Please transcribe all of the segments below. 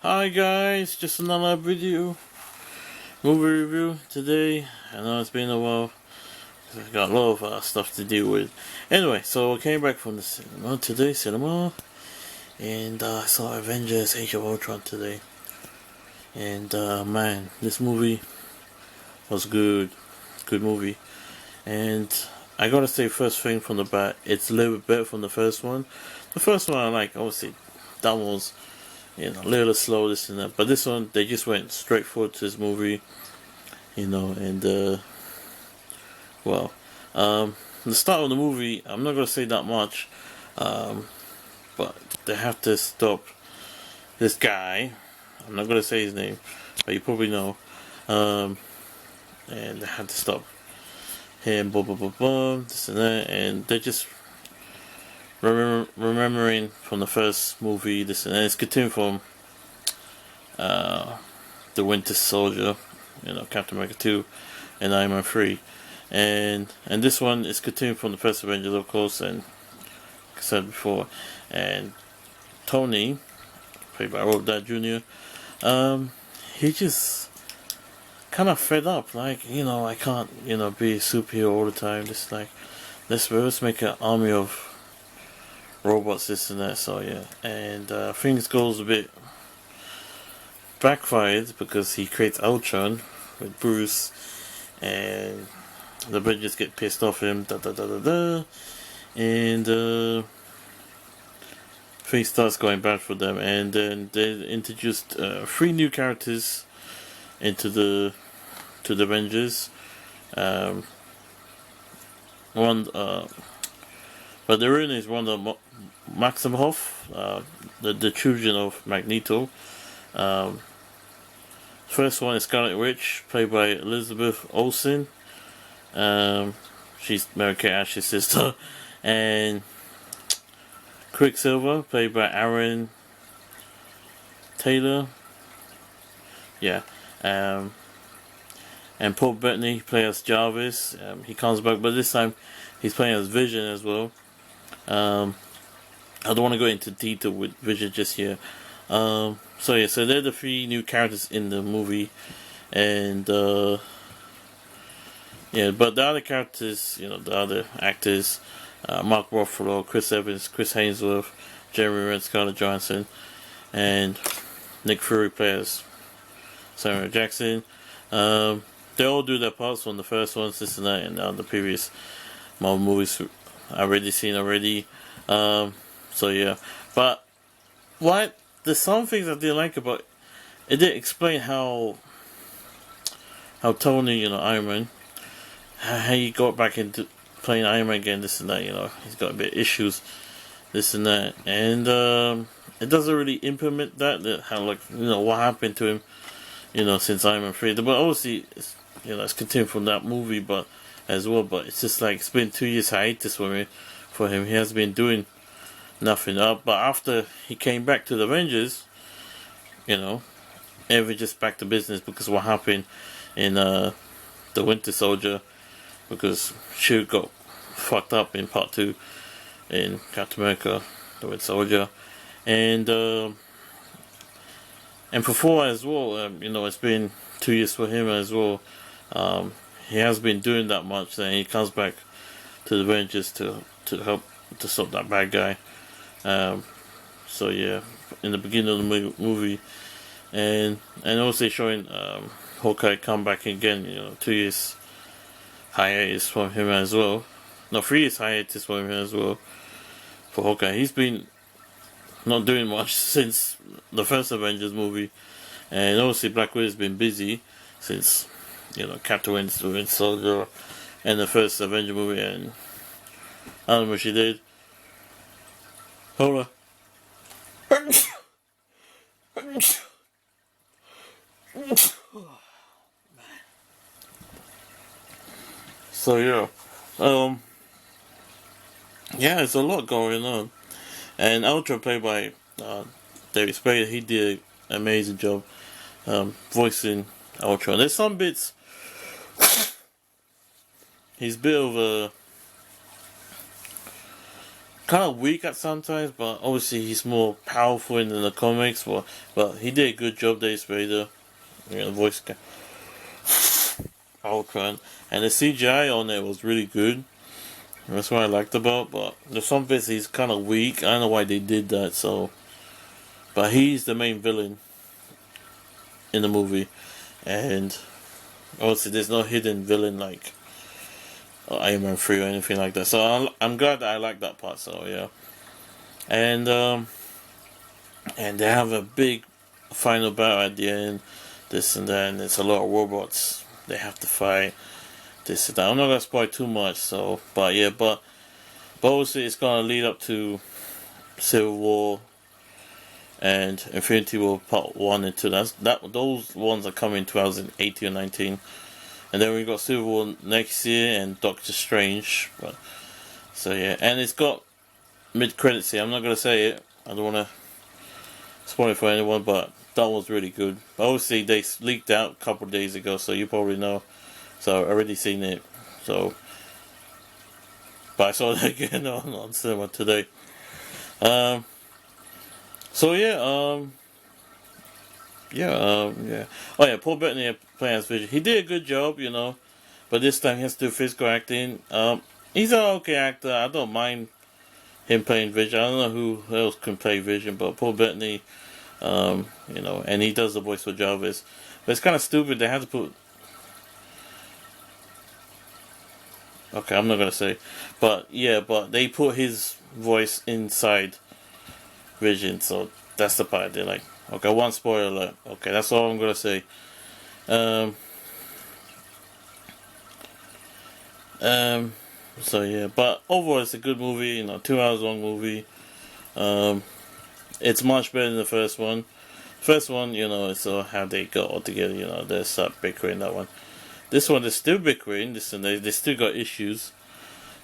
Hi guys, just another movie review today. I know it's been a while. I've got a lot of stuff to deal with. Anyway, so I came back from the cinema, and I saw Avengers Age of Ultron today. And man, this movie was good. Good movie. And I gotta say, first thing from the bat, it's a little bit better from the first one. The first one I like, obviously, that one was a little slow, this and that. But this one, they just went straight forward to this movie, and well, the start of the movie, I'm not gonna say that much, but they have to stop this guy. I'm not gonna say his name, but you probably know. And they had to stop him, blah blah blah blah, this and that, and they're just remembering from the first movie, this and that. It's continued from the Winter Soldier, Captain America 2 and Iron Man 3. And this one is continued from the first Avengers, of course, and like I said before. And Tony, played by Robert Downey Jr., he just kind of fed up. Like, I can't, be a superhero all the time. Just like, let's make an army of robots, this and that. So yeah, and things goes a bit backfired because he creates Ultron with Bruce, and the Avengers get pissed off him, and things starts going bad for them. And then they introduced 3 new characters into the Avengers. One, but the real name is Wanda Maximoff, the children of Magneto. First one is Scarlet Witch, played by Elizabeth Olsen. She's Mary Kate Ashley's sister. And Quicksilver, played by Aaron Taylor. Yeah. And Paul Bettany plays as Jarvis. He comes back, but this time he's playing as Vision as well. I don't want to go into detail with Vision just here. So they're the 3 new characters in the movie, and but the other characters, the other actors, Mark Ruffalo, Chris Evans, Chris Hemsworth, Jeremy Renner, Scarlett Johansson, and Nick Fury plays Samuel Jackson. They all do their parts from the first ones, this and that, and the previous Marvel movies I've already seen already. So yeah, but there's some things I didn't like about it. It didn't explain how Tony, Iron Man, how he got back into playing Iron Man again, this and that. He's got a bit of issues, this and that, and it doesn't really implement that how what happened to him, since Iron Man 3. But obviously, it's continued from that movie, but as well. But it's just like it's been 2 years hiatus for him. He has been doing nothing up. But after he came back to the Avengers, everything just back to business because what happened in the Winter Soldier, because she got fucked up in part 2 in Captain America, the Winter Soldier, and for 4 as well. It's been 2 years for him as well. He has been doing that much, and he comes back to the Avengers to help to stop that bad guy. So yeah, in the beginning of the movie, and also showing Hawkeye come back again. 2 years hiatus from him as well. No, 3 years hiatus from him as well for Hawkeye. He's been not doing much since the first Avengers movie, and obviously Black Widow's been busy since Captain Winter Soldier and the first Avenger movie, and I don't know what she did. Hold on. So yeah, it's a lot going on, and Ultron, played by David Spade, he did an amazing job voicing Ultron. There's some bits he's a bit of a kind of weak at sometimes, but obviously he's more powerful in the comics. But he did a good job, Dave Vader, voice guy, Ultron, and the CGI on it was really good. That's what I liked about. But there's some bits he's kind of weak. I don't know why they did that. So, but he's the main villain in the movie, and obviously there's no hidden villain like Iron Man 3 or anything like that. So I'm glad that I like that part. So yeah, and they have a big final battle at the end, this and that, and it's a lot of robots they have to fight, this and that. I'm not gonna spoil too much, so but yeah, but obviously it's gonna lead up to Civil War and Infinity War Part 1 and 2. Those ones are coming in 2018 or 19. And then we got Civil War next year and Doctor Strange. But, so yeah, and it's got mid-credits here. I'm not gonna say it. I don't wanna spoil it for anyone, but that was really good. Obviously they leaked out a couple of days ago, so you probably know. So I already seen it. So, but I saw it again on cinema today. So yeah, yeah. Oh yeah, Paul Bettany playing as Vision. He did a good job, but this time he has to do physical acting. He's an okay actor. I don't mind him playing Vision. I don't know who else can play Vision, but Paul Bettany, and he does the voice for Jarvis. But it's kind of stupid. They had to put. Okay, I'm not gonna say, but they put his voice inside Vision, so that's the part they're like, okay, one spoiler alert. Okay, that's all I'm gonna say. So yeah, but overall it's a good movie, 2 hours long movie. It's much better than the first one. First one, it's how they got all together, they start bickering that one. This one, they're still bickering, they still got issues.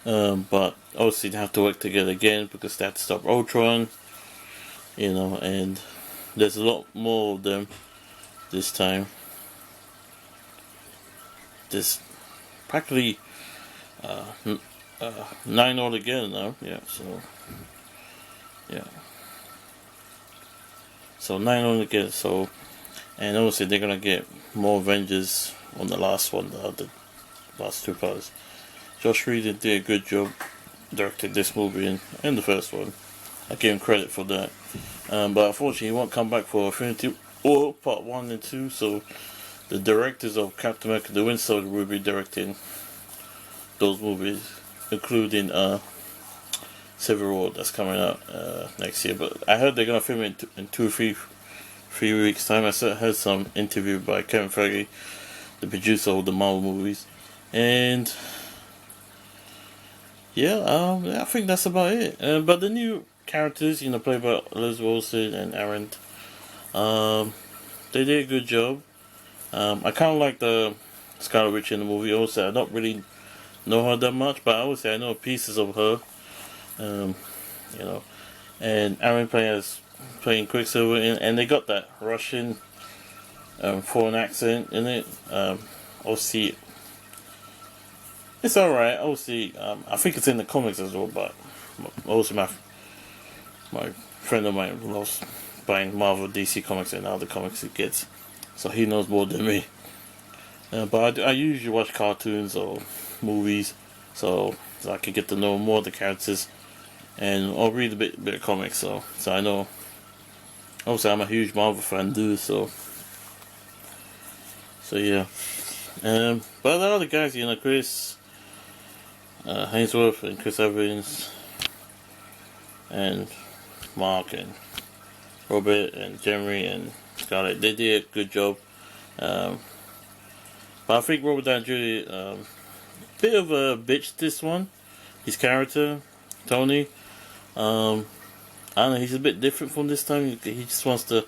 But obviously they have to work together again because they have to stop Ultron. And there's a lot more of them this time. There's practically 9 altogether now. Yeah, so yeah, so 9 altogether. So, and obviously they're gonna get more Avengers on the last one, the last 2 parts. Josh Reed did a good job directing this movie and the first one. I give him credit for that. But unfortunately, he won't come back for Infinity War Part 1 and 2, so the directors of Captain America the Winter Soldier will be directing those movies, including Civil War that's coming out next year. But I heard they're going to film it in 2 or 3 weeks' time. I heard some interview by Kevin Feige, the producer of the Marvel movies. And yeah, I think that's about it. But the new characters, played by Elizabeth Olsen and Aaron, they did a good job. I kind of like the Scarlet Witch in the movie. Also, I don't really know her that much, but I would say I know pieces of her. And Aaron playing Quicksilver, and they got that Russian foreign accent in it. Obviously, it's alright. Obviously, I think it's in the comics as well, but also my friend of mine loves buying Marvel, DC comics, and other comics he gets, so he knows more than me. But I usually watch cartoons or movies, so I can get to know more of the characters, and I'll read a bit of comics, so I know. Obviously, I'm a huge Marvel fan, dude. So yeah. But the other guys, Chris Hainsworth and Chris Evans and Mark and Robert and Jeremy and Scarlett, they did a good job. But I think Robert Downey Jr. Bit of a bitch this one. His character, Tony. I don't know, he's a bit different from this time. He just wants to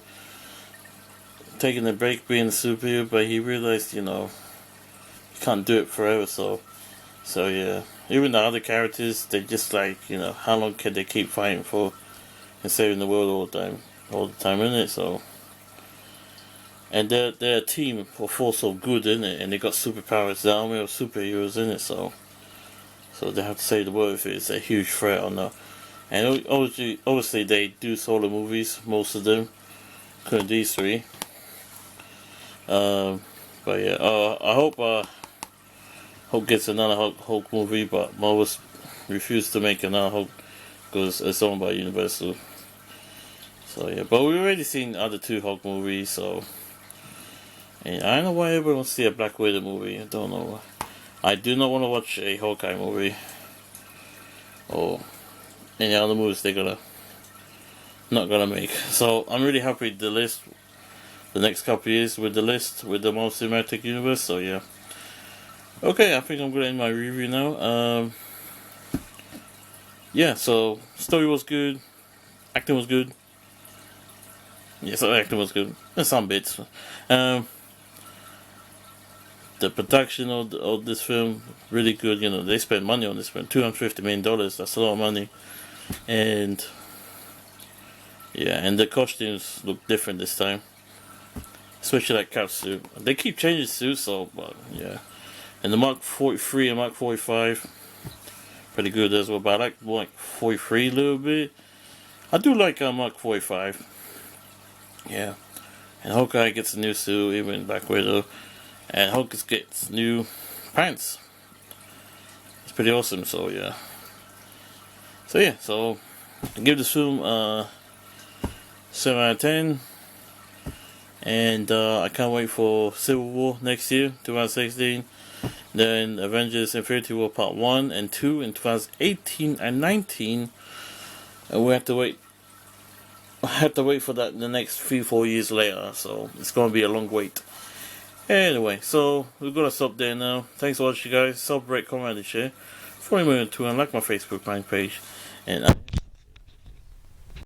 taking a break being a superhero, but he realized, he can't do it forever, so yeah. Even the other characters, they just like, how long can they keep fighting for and saving the world all the time, innit? So, and they're a team for force of good, innit? And they got superpowers, the army of superheroes, innit? So they have to save the world if it's a huge threat or not. And obviously they do solo movies, most of them, including these three. But yeah, I hope Hulk gets another Hulk movie, but Marvel refused to make another Hulk because it's owned by Universal. So yeah, but we've already seen other two Hulk movies, so. And I don't know why everyone wants to see a Black Widow movie. I don't know. I do not want to watch a Hawkeye movie or any other movies they're not gonna make. So I'm really happy with the list. The next couple of years with the list with the Marvel Cinematic Universe. So yeah. Okay, I think I'm gonna end my review now. Yeah. So story was good, acting was good. Yeah, so acting was good. And some bits. The production of this film really good. You know, they spent money on this film, $250 million. That's a lot of money, and yeah, and the costumes look different this time, especially that Cap suit. They keep changing suits, so but yeah, and the Mark 43 and Mark 45, pretty good as well. But I like Mark 43 a little bit. I do like Mark 45. Yeah, and Hawkeye gets a new suit, even Black Widow. And Hulk gets new pants. It's pretty awesome, so yeah. So yeah, so I give this film 7 out of 10. And I can't wait for Civil War next year, 2016. Then Avengers Infinity War Part 1 and 2 in 2018 and 19. And we have to wait. I have to wait for that the next 3-4 years later, so it's going to be a long wait. Anyway, so we're gonna stop there now. Thanks for watching, guys. Sub, rate, comment, and share. Follow me on Twitter and like my Facebook fan page. And